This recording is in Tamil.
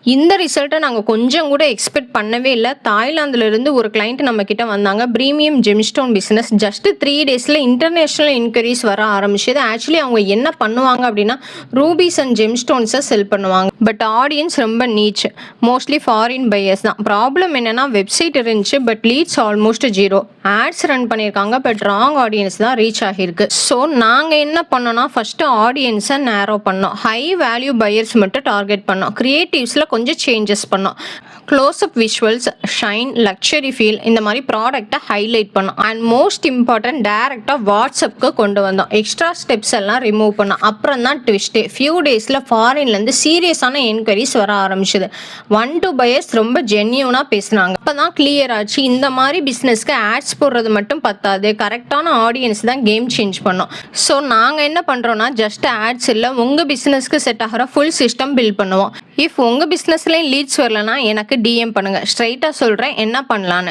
இந்த ரிசல்ட்ட நாங்க கொஞ்சம் கூட எக்ஸ்பெக்ட் பண்ணவே இல்ல. தாய்லாந்துல இருந்து ஒரு கிளையண்ட் நம்ம கிட்ட வந்தாங்க. Premium gemstone business. ஜஸ்ட் 3 டேஸ்ல இன்டர்நேஷனல் என்குயரீஸ் வர ஆரம்பிச்சது. ஆக்சுவலி அவங்க என்ன பண்ணுவாங்க அப்படின்னா, ரூபீஸ் அண்ட் ஜெம்ஸ்டோன்ஸ செல் பண்ணுவாங்க. பட் ஆடியன்ஸ் ரொம்ப நீச். மோஸ்ட்லி ஃபாரின் பையர்ஸ் தான். ப்ராப்ளம் என்னன்னா வெப்சைட் இருந்துச்சு. But leads almost 0. Ads run பண்ணியிருக்காங்க. பட் ராங் ஆடியன்ஸ் தான் ரீச் ஆகியிருக்கு. ஸோ நாங்க என்ன பண்ணோம்னா, ஃபர்ஸ்ட் ஆடியன்ஸை நேரோ பண்ணோம். ஹை வேல்யூ பையர்ஸ் மட்டும் டார்கெட் பண்ணோம். கிரியேட்டிவ்ஸ்ல கொஞ்சம் சேஞ்சஸ் பண்ணோம். Close up visuals, shine, luxury feel இந்த மாதிரி ப்ராடக்ட்டை ஹைலைட் பண்ணோம். அண்ட் மோஸ்ட் இம்பார்ட்டன்ட் டைரக்டாக வாட்ஸ்அப்க்கு கொண்டு வந்தோம். எக்ஸ்ட்ரா ஸ்டெப்ஸ் எல்லாம் ரிமூவ் பண்ணோம். அப்புறம் தான் ட்விஸ்டே. ஃபியூ டேஸில் ஃபாரின்லேருந்து சீரியஸான என்கொயரிஸ் வர ஆரம்பிச்சது. 1-2 பையர்ஸ் ரொம்ப ஜென்யூனாக பேசுனாங்க. அப்போ தான் கிளியர் ஆச்சு, இந்த மாதிரி பிஸ்னஸ்க்கு ஆட்ஸ் போடுறது மட்டும் பத்தாது, கரெக்டான ஆடியன்ஸ் தான் கேம் சேஞ்ச் பண்ணோம். ஸோ நாங்கள் என்ன பண்ணுறோன்னா, ஜஸ்ட் ஆட்ஸ் இல்லை, உங்கள் பிஸ்னஸ்க்கு செட் ஆகிற ஃபுல் சிஸ்டம் பில்ட் பண்ணுவோம். இஃப் உங்கள் பிஸ்னஸ்லேயும் லீட்ஸ் வரலன்னா எனக்கு டிஎம் பண்ணுங்கள். ஸ்ட்ரைட்டாக சொல்கிறேன் என்ன பண்ணலான்னு.